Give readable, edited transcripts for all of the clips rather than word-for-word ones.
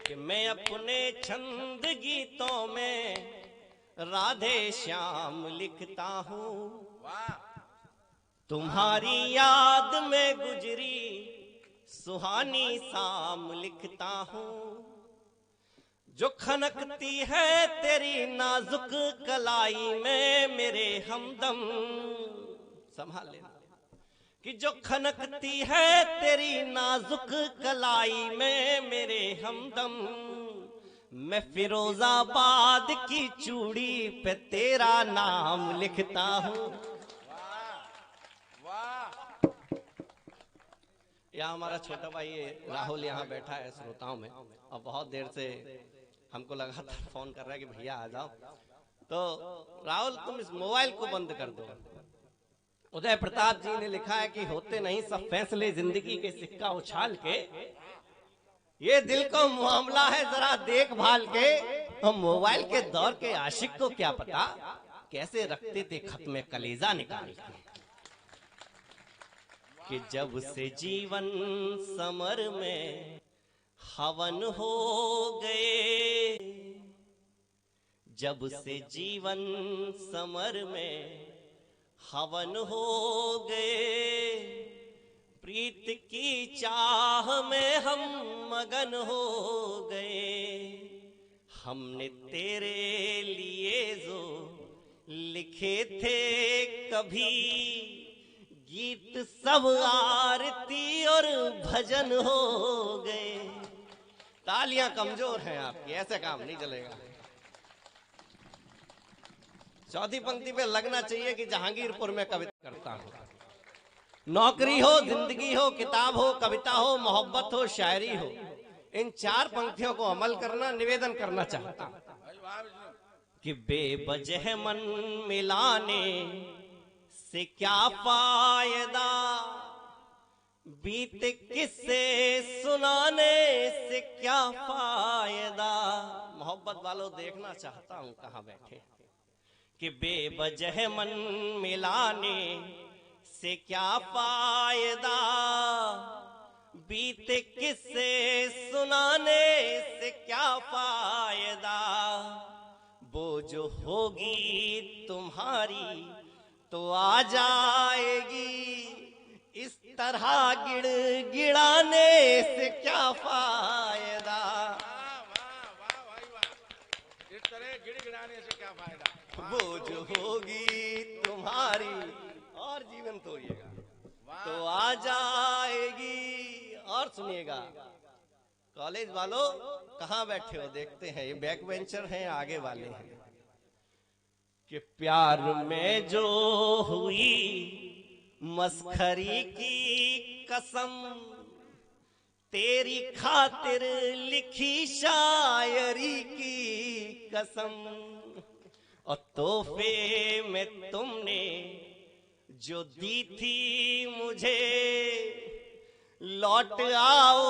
कि मैं अपने छंद गीतों में राधे श्याम लिखता हूँ। तुम्हारी याद में गुजरी सुहानी शाम लिखता हूँ। जो खनकती है तेरी नाजुक कलाई में मेरे हमदम, संभाल लेना, कि जो खनकती है तेरी नाजुक कलाई में मेरे हमदम, मैं फिरोजाबाद की चूड़ी पे तेरा नाम लिखता हूँ। यहाँ हमारा छोटा भाई राहुल यहाँ बैठा है श्रोताओं में, और बहुत देर से हमको लगातार फोन कर रहा है कि भैया आ जाओ। तो राहुल तुम इस मोबाइल को बंद कर दो। उदय प्रताप जी ने लिखा है कि होते नहीं सब फैसले जिंदगी के सिक्का उछाल के, ये दिल को मामला है जरा देखभाल के। हम मोबाइल के दौर के आशिक को क्या पता कैसे रखते थे खत में कलेजा निकाल के। कि जब से जीवन समर में हवन हो गए, जब से जीवन समर में हवन हो गए, प्रीत की चाह में हम मगन हो गए। हमने तेरे लिए जो लिखे थे कभी गीत सब आरती और भजन हो गए। तालियां कमजोर हैं आपकी, ऐसे काम नहीं चलेगा। चौथी पंक्ति पे लगना चाहिए कि जहांगीरपुर में कविता करता हूं। नौकरी हो, जिंदगी हो, किताब हो, कविता हो, मोहब्बत हो, शायरी हो, इन चार पंक्तियों को अमल करना निवेदन करना चाहता हूं। कि बेवजह मन मिलाने से क्या फायदा, बीते किस्से सुनाने से क्या फायदा। मोहब्बत वालों देखना चाहता हूं कहां बैठे। कि बेवजह मन मिलाने से क्या फायदा, बीते किस्से सुनाने से क्या फायदा। वो जो होगी तुम्हारी तो आ जाएगी, इस तरह गिड़गिड़ाने से क्या फायदा। इस तरह गिड़गिड़ाने से क्या फायदा। वो जो होगी तुम्हारी, और जीवन तोड़िएगा तो आ जाएगी। और सुनिएगा, कॉलेज वालों कहाँ बैठे हो देखते हैं, ये बैक बेंचर हैं आगे वाले हैं। कि प्यार में जो हुई मस्खरी की कसम, तेरी खातिर लिखी शायरी की कसम। और तोहफे में तुमने जो दी थी मुझे, लौट आओ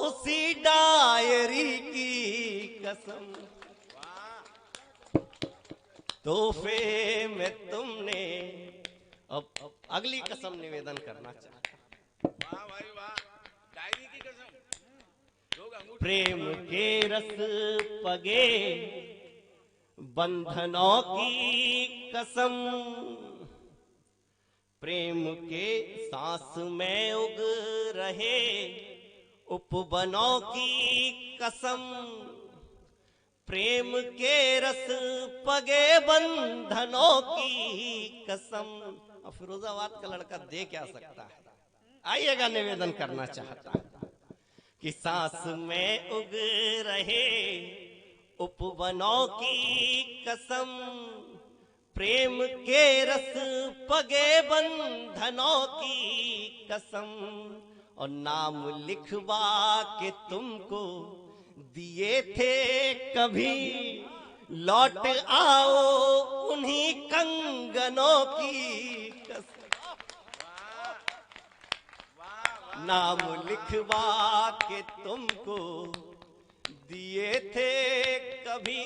उसी डायरी की कसम। तोहफे में तुमने, अब अगली कसम निवेदन करना चाहता। वाह भाई वाह, डायरी की कसम। प्रेम के रस पगे बंधनों की कसम, प्रेम के सांस में उग रहे उपवनों की कसम। प्रेम के रस पगे बंधनों की कसम। और फिरोजाबाद का लड़का दे क्या सकता है, आइएगा निवेदन करना चाहता है। कि सांस में उग रहे उपवनों की कसम, प्रेम के रस पगे बंधनों की कसम। और नाम लिखवा के तुमको दिए थे कभी, लौट आओ उन्हीं कंगनों की कसम। नाम लिखवा के तुमको दिए थे कभी,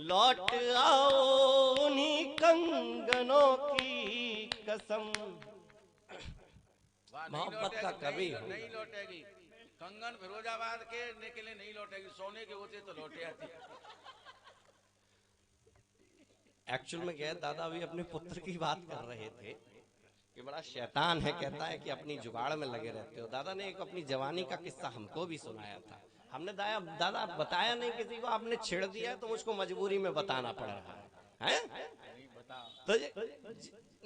लौट आओ उन्हीं कंगनों की कसम। मोहब्बत का कवि नहीं लौटेगी। कंगन फिरोजाबाद के लिए नहीं लौटेगी, सोने के होते तो लौटे आती। एक्चुअल में क्या है, दादा अभी अपने पुत्र की बात कर रहे थे कि बड़ा शैतान है, कहता है कि अपनी जुगाड़ में लगे रहते हो। दादा ने एक अपनी जवानी का किस्सा हमको भी सुनाया था। हमने दादा बताया नहीं किसी को, आपने छेड़ दिया तो मुझको मजबूरी में बताना पड़ रहा है? तो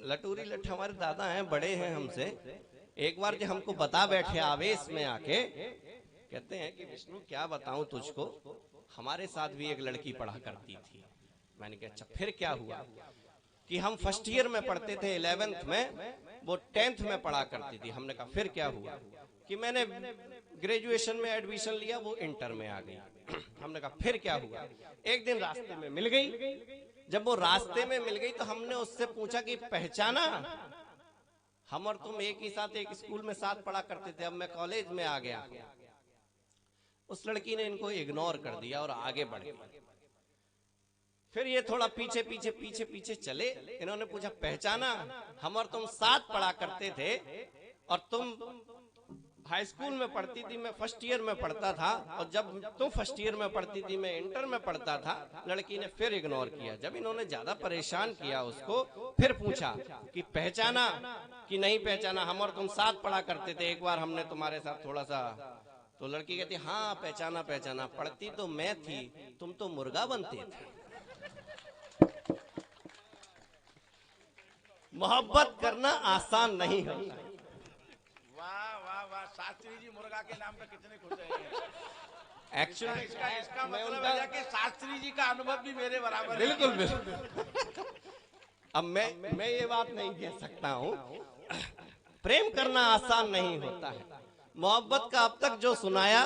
लटूरी लठ हमारे दादा हैं, बड़े हैं हमसे। एक बार जो हमको बता बैठे आवेश में आके, कहते हैं कि विष्णु क्या बताऊं तुझको, हमारे साथ भी एक लड़की पढ़ा करती थी। मैंने कहा अच्छा फिर क्या हुआ? कि हम फर्स्ट ईयर में पढ़ते थे 11th में, वो 10th में पढ़ा करती थी। हमने कहा फिर क्या हुआ? कि मैंने ग्रेजुएशन में एडमिशन लिया, वो इंटर में आ गई। हमने कहा फिर क्या हुआ? एक दिन रास्ते में मिल गई। जब वो रास्ते में मिल गई तो हमने उससे पूछा कि पहचाना? हम और तुम एक ही साथ एक स्कूल में साथ पढ़ा करते थे, अब मैं कॉलेज में आ गया। उस लड़की ने इनको इग्नोर कर दिया और आगे बढ़ गई। फिर ये थोड़ा पीछे पीछे पीछे पीछे चले। इन्होंने पूछा पहचाना? हम और तुम साथ पढ़ा करते थे और तुम हाई स्कूल में पढ़ती थी, मैं फर्स्ट ईयर में पढ़ता था, और जब तुम फर्स्ट ईयर में पढ़ती थी मैं इंटर में पढ़ता था। लड़की ने फिर इग्नोर किया। जब इन्होंने ज्यादा परेशान किया उसको, फिर पूछा कि पहचाना कि नहीं पहचाना? हम और तुम साथ पढ़ा करते थे, एक बार हमने तुम्हारे साथ थोड़ा सा। तो लड़की कहती हाँ पहचाना पहचाना, पढ़ती तो मैं थी, तुम तो मुर्गा बनते थे। मोहब्बत करना आसान नहीं होता। वाह वाह वाह, शास्त्री जी मुर्गा के नाम पे कितने खुश हैं। एक्चुअली इसका मतलब है कि शास्त्री जी का अनुभव भी मेरे बराबर। बिल्कुल बिल्कुल। अब मैं ये बात नहीं कह सकता हूँ, प्रेम करना आसान नहीं होता है। मोहब्बत का अब तक जो सुनाया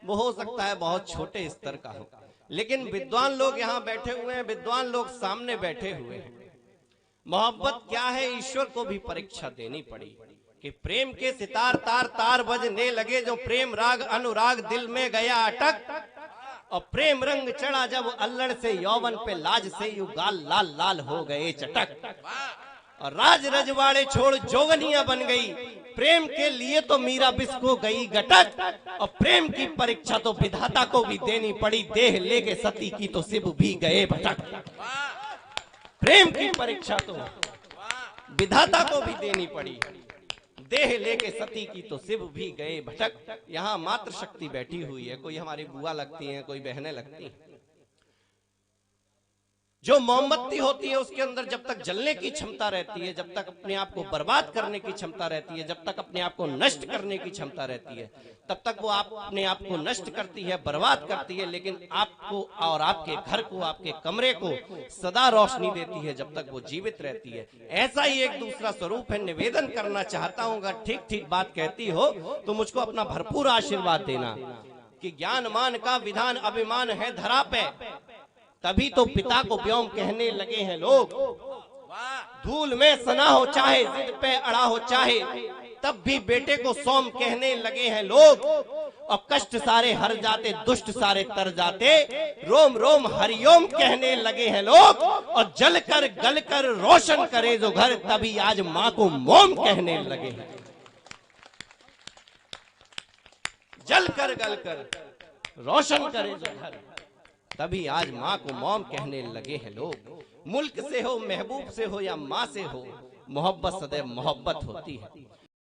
वो हो सकता है बहुत छोटे स्तर का हो, लेकिन विद्वान लोग यहाँ बैठे हुए हैं, विद्वान लोग सामने बैठे हुए हैं। मोहब्बत क्या है, ईश्वर को भी परीक्षा देनी पड़ी कि प्रेम के सितार तार तार बजने लगे, जो प्रेम राग अनुराग दिल में गया अटक, और प्रेम रंग चढ़ा जब अल्लड़ से यौवन पे, लाज से यू गाल लाल लाल हो गए चटक, और राज रजवाड़े छोड़ जोगनिया बन गई, प्रेम के लिए तो मीरा बिस्को गई गटक, और प्रेम की परीक्षा तो विधाता को भी देनी पड़ी, देह लेके सती की तो शिव भी गए भटक। प्रेम की परीक्षा तो विधाता को भी देनी पड़ी, देह लेके सती की तो शिव भी गए भटक। यहाँ मात्र शक्ति बैठी हुई है, कोई हमारी बुआ लगती हैं, कोई बहनें लगती हैं। जो मोमबत्ती होती है उसके अंदर जब तक जलने की क्षमता रहती है, जब तक अपने आप को बर्बाद करने की क्षमता रहती है, जब तक अपने आप को नष्ट करने की क्षमता रहती है, तब तक वो अपने आप को नष्ट करती है, बर्बाद करती है, लेकिन आपको और आपके घर को, आपके कमरे को सदा रोशनी देती है जब तक वो जीवित रहती है। ऐसा ही एक दूसरा स्वरूप है। निवेदन करना चाहता हूँ, अगर ठीक ठीक बात कहती हो तो मुझको अपना भरपूर आशीर्वाद देना कि ज्ञान मान का विधान अभिमान है धरा पे, तभी तो पिता को व्योम कहने लगे हैं लोग। धूल में सना हो चाहे, जिद पे अड़ा हो चाहे, तब भी बेटे को सोम कहने लगे हैं लोग। और कष्ट सारे हर जाते, दुष्ट सारे तर जाते, रोम रोम हरिओम कहने लगे हैं लोग। और जल कर गल कर रोशन करे जो घर, तभी आज माँ को मोम कहने लगे हैं। जल कर गल कर रोशन करे जो घर, तभी आज माँ को मोम कहने लगे हैं लोग। मुल्क से हो, महबूब से हो या माँ से हो, मोहब्बत सदैव मोहब्बत होती है।